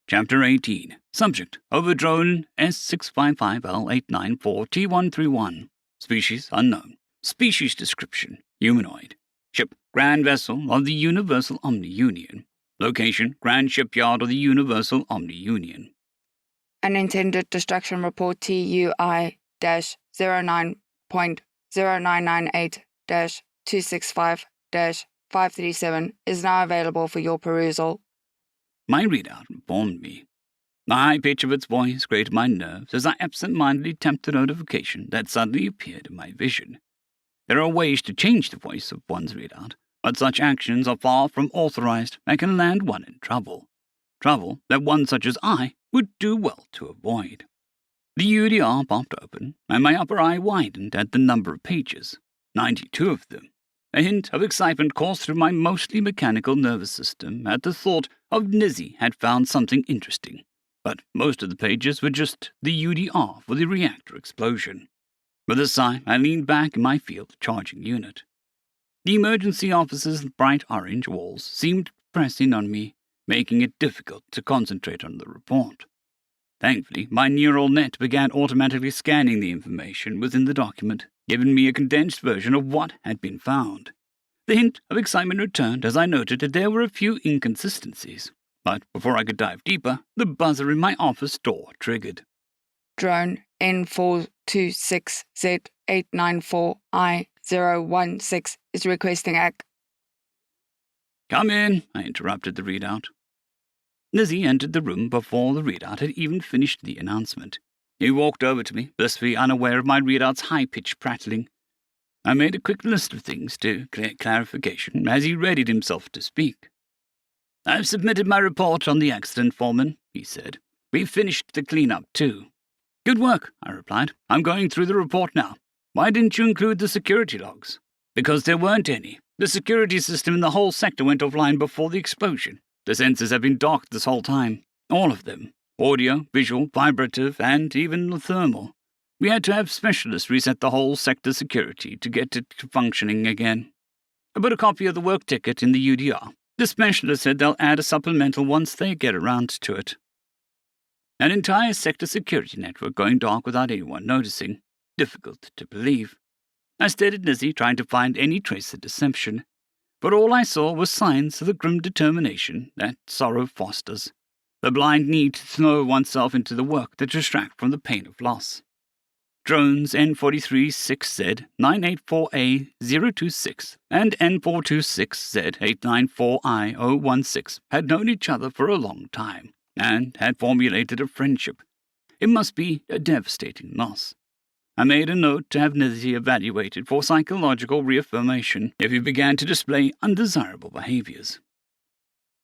Chapter 18. Subject: Overdrone S655L894T131. Species: unknown. Species description: humanoid. Ship: Grand Vessel of the Universal Omni-Union. Location: Grand Shipyard of the Universal Omni-Union. Unintended Destruction Report TUI-09.0998-265-537 is now available for your perusal. My readout informed me. The high pitch of its voice grated my nerves as I absent-mindedly tapped the notification that suddenly appeared in my vision. There are ways to change the voice of one's readout, but such actions are far from authorized and can land one in trouble. Trouble that one such as I would do well to avoid. The UDR popped open, and my upper eye widened at the number of pages, 92 of them. A hint of excitement coursed through my mostly mechanical nervous system at the thought of Nizzy had found something interesting, but most of the pages were just the UDR for the reactor explosion. With a sigh, I leaned back in my field charging unit. The emergency officer's bright orange walls seemed pressing on me, making it difficult to concentrate on the report. Thankfully, my neural net began automatically scanning the information within the document, giving me a condensed version of what had been found. The hint of excitement returned as I noted that there were a few inconsistencies, but before I could dive deeper, the buzzer in my office door triggered. Drone N426Z894I016 is requesting AC. "Come in," I interrupted the readout. Nizzy entered the room before the readout had even finished the announcement. He walked over to me, blissfully unaware of my readout's high-pitched prattling. I made a quick list of things to get clarification as he readied himself to speak. "I've submitted my report on the accident, Foreman," he said. "We've finished the cleanup, too." "Good work," I replied. "I'm going through the report now. Why didn't you include the security logs?" "Because there weren't any. The security system in the whole sector went offline before the explosion. The sensors have been docked this whole time. All of them. Audio, visual, vibrative, and even the thermal. We had to have specialists reset the whole sector security to get it functioning again. I put a copy of the work ticket in the UDR. The specialist said they'll add a supplemental once they get around to it." An entire sector security network going dark without anyone noticing. Difficult to believe. I stared at Nizzy, trying to find any trace of deception, but all I saw was signs of the grim determination that sorrow fosters, the blind need to throw oneself into the work to distract from the pain of loss. Drones N436Z984A026 and N426Z894I016 had known each other for a long time, and had formulated a friendship. It must be a devastating loss. I made a note to have Nizzy evaluated for psychological reaffirmation if he began to display undesirable behaviors.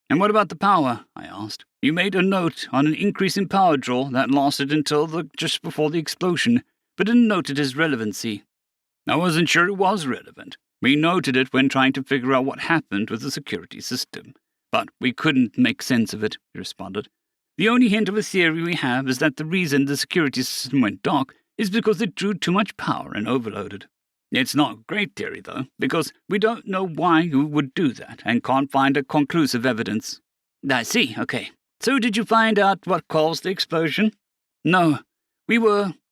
"And what about the power?" I asked. "You made a note on an increase in power draw that lasted until just before the explosion, but didn't note it as relevancy." "I wasn't sure it was relevant. We noted it when trying to figure out what happened with the security system, but we couldn't make sense of it," he responded. "The only hint of a theory we have is that the reason the security system went dark is because it drew too much power and overloaded. It's not a great theory, though, because we don't know why you would do that and can't find a conclusive evidence." "I see, okay. So did you find out what caused the explosion?" "No.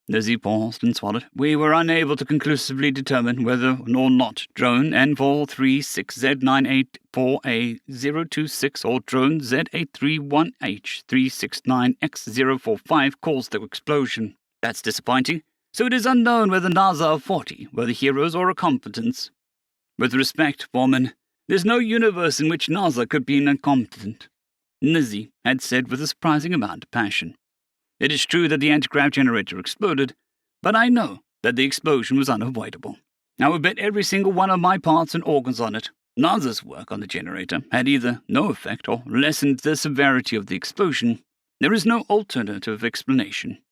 Lizzie paused and swallowed. "We were unable to conclusively determine whether or not drone N436Z984A026 or drone Z831H369X045 caused the explosion. That's disappointing. So it is unknown whether NASA or 40 were the heroes or incompetents. With respect, Foreman, there's no universe in which NASA could be incompetent," Nizzy had said with a surprising amount of passion. "It is true that the antigrav generator exploded, but I know that the explosion was unavoidable. I would bet every single one of my parts and organs on it. NASA's work on the generator had either no effect or lessened the severity of the explosion. There is no alternative explanation."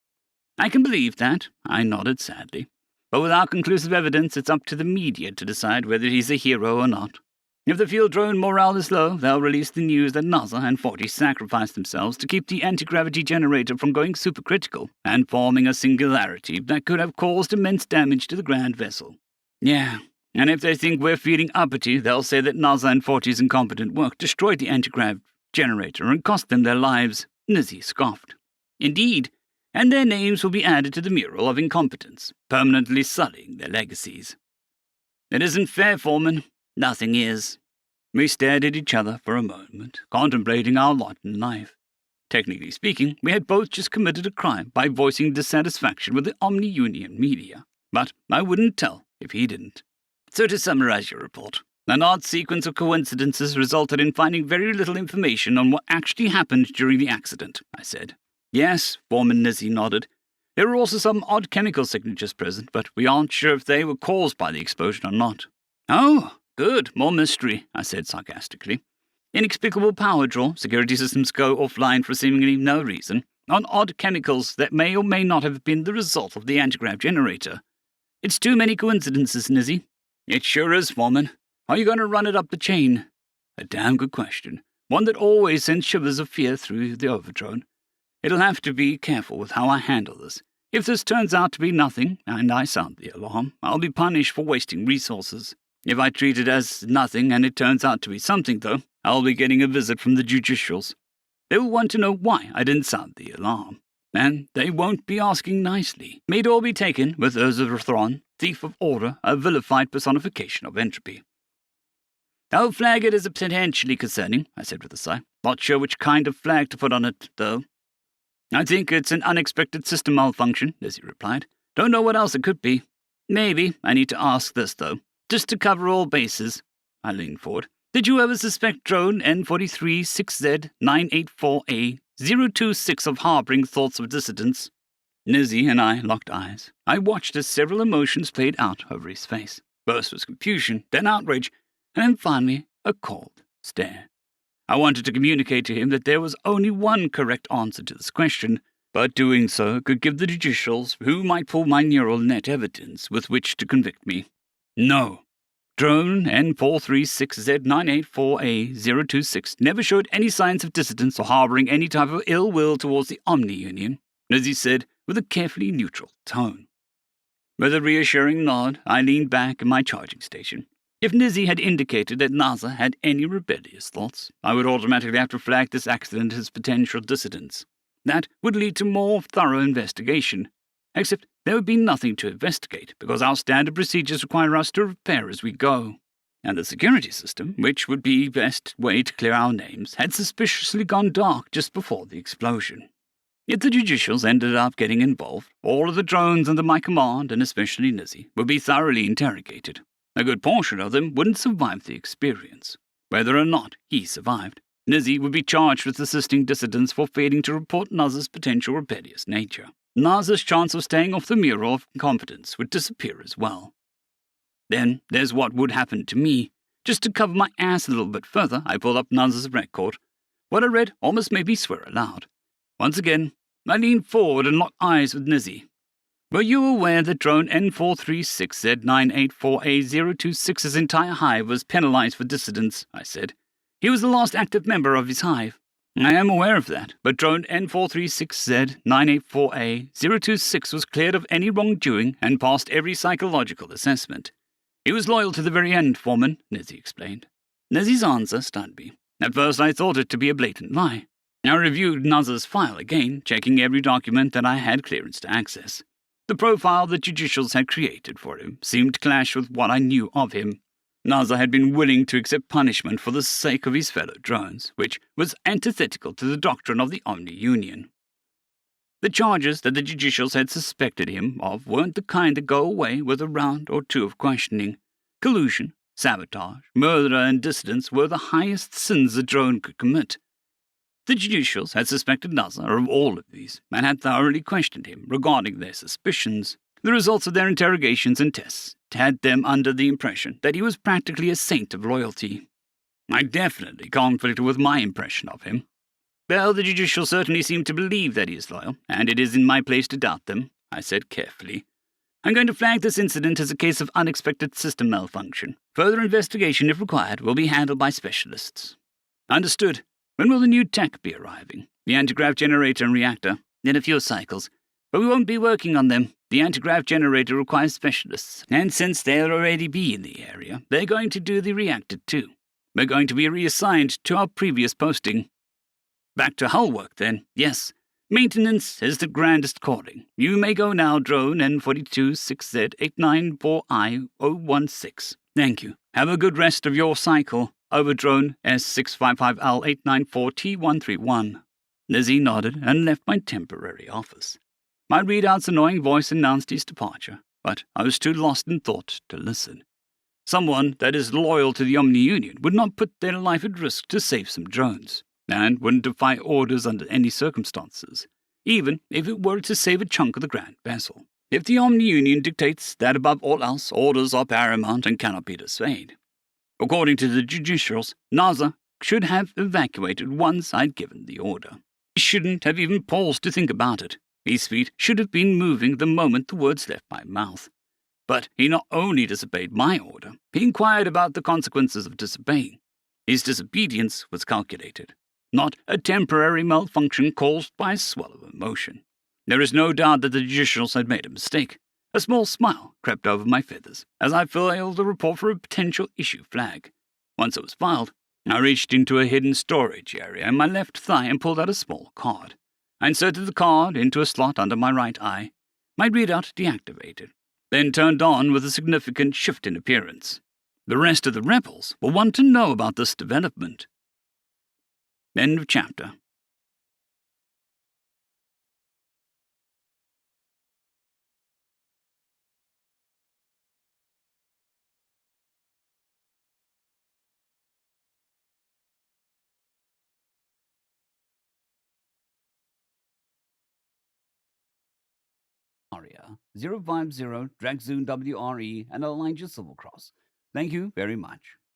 "I can believe that," I nodded sadly. "But without conclusive evidence, it's up to the media to decide whether he's a hero or not. If the field drone morale is low, they'll release the news that NASA and 40 sacrificed themselves to keep the anti-gravity generator from going supercritical and forming a singularity that could have caused immense damage to the Grand Vessel. Yeah, and if they think we're feeling uppity, they'll say that NASA and 40's incompetent work destroyed the anti-grav generator and cost them their lives. Nizzy scoffed. Indeed, and their names will be added to the mural of incompetence, permanently sullying their legacies. It isn't fair, Foreman. Nothing is. We stared at each other for a moment, contemplating our lot in life. Technically speaking, we had both just committed a crime by voicing dissatisfaction with the Omni-Union media, but I wouldn't tell if he didn't. So to summarize your report, an odd sequence of coincidences resulted in finding very little information on what actually happened during the accident, I said. Yes, Foreman Nizzy nodded. There were also some odd chemical signatures present, but we aren't sure if they were caused by the explosion or not. Oh, good, more mystery, I said sarcastically. Inexplicable power draw, security systems go offline for seemingly no reason, on odd chemicals that may or may not have been the result of the antigrav generator. It's too many coincidences, Nizzy. It sure is, Foreman. How are you going to run it up the chain? A damn good question. One that always sends shivers of fear through the Overdrone. It'll have to be careful with how I handle this. If this turns out to be nothing, and I sound the alarm, I'll be punished for wasting resources. If I treat it as nothing and it turns out to be something, though, I'll be getting a visit from the judicials. They will want to know why I didn't sound the alarm. And they won't be asking nicely. May it all be taken with Urzurathron, thief of order, a vilified personification of entropy. I'll flag it as a potentially concerning, I said with a sigh. Not sure which kind of flag to put on it, though. I think it's an unexpected system malfunction, Lizzie replied. Don't know what else it could be. Maybe I need to ask this, though. Just to cover all bases. I leaned forward. Did you ever suspect drone N43-6Z984A-026 of harboring thoughts of dissidence? Nizzy and I locked eyes. I watched as several emotions played out over his face. First was confusion, then outrage, and then finally a cold stare. I wanted to communicate to him that there was only one correct answer to this question, but doing so could give the judicials who might pull my neural net evidence with which to convict me. No. Drone N436Z984A026 never showed any signs of dissidence or harboring any type of ill will towards the Omni-Union, as he said with a carefully neutral tone. With a reassuring nod, I leaned back in my charging station. If Nizzy had indicated that NASA had any rebellious thoughts, I would automatically have to flag this accident as potential dissidence. That would lead to more thorough investigation. Except there would be nothing to investigate, because our standard procedures require us to repair as we go. And the security system, which would be the best way to clear our names, had suspiciously gone dark just before the explosion. If the judicials ended up getting involved, all of the drones under my command, and especially Nizzy, would be thoroughly interrogated. A good portion of them wouldn't survive the experience. Whether or not he survived, Nizzy would be charged with assisting dissidents for failing to report NASA's potential rebellious nature. NASA's chance of staying off the mural of incompetence would disappear as well. Then there's what would happen to me. Just to cover my ass a little bit further, I pulled up NASA's record. What I read almost made me swear aloud. Once again, I leaned forward and locked eyes with Nizzy. Were you aware that drone N436Z984A026's entire hive was penalized for dissidence? I said. He was the last active member of his hive. I am aware of that, but drone N436Z984A026 was cleared of any wrongdoing and passed every psychological assessment. He was loyal to the very end, Foreman, Nizzy explained. Nizzy's answer stunned me. At first I thought it to be a blatant lie. I reviewed NASA's file again, checking every document that I had clearance to access. The profile the judicials had created for him seemed to clash with what I knew of him. NASA had been willing to accept punishment for the sake of his fellow drones, which was antithetical to the doctrine of the Omni-Union. The charges that the judicials had suspected him of weren't the kind that go away with a round or two of questioning. Collusion, sabotage, murder, and dissidence were the highest sins a drone could commit. The judicials had suspected NASA of all of these, and had thoroughly questioned him regarding their suspicions. The results of their interrogations and tests had them under the impression that he was practically a saint of loyalty. I definitely conflicted with my impression of him. Well, the judicial certainly seem to believe that he is loyal, and it is in my place to doubt them, I said carefully. I'm going to flag this incident as a case of unexpected system malfunction. Further investigation, if required, will be handled by specialists. Understood. When will the new tech be arriving? The antigrav generator and reactor. In a few cycles. But we won't be working on them. The antigrav generator requires specialists, and since they'll already be in the area, they're going to do the reactor too. We're going to be reassigned to our previous posting. Back to hull work, then. Yes. Maintenance is the grandest calling. You may go now, drone N426Z894I016. Thank you. Have a good rest of your cycle. Over, drone S655L894T131. Lizzie nodded and left my temporary office. My readout's annoying voice announced his departure, but I was too lost in thought to listen. Someone that is loyal to the Omni Union would not put their life at risk to save some drones, and wouldn't defy orders under any circumstances, even if it were to save a chunk of the Grand Vessel. If the Omni Union dictates that above all else orders are paramount and cannot be dissuaded. According to the judicials, NASA should have evacuated once I'd given the order. He shouldn't have even paused to think about it. His feet should have been moving the moment the words left my mouth. But he not only disobeyed my order, he inquired about the consequences of disobeying. His disobedience was calculated, not a temporary malfunction caused by a swell of emotion. There is no doubt that the judicials had made a mistake. A small smile crept over my feathers as I filed a report for a potential issue flag. Once it was filed, I reached into a hidden storage area in my left thigh and pulled out a small card. I inserted the card into a slot under my right eye. My readout deactivated, then turned on with a significant shift in appearance. The rest of the rebels will want to know about this development. End of chapter. Aria 050 Dragzoon WRE and Elijah Silvercross. Thank you very much.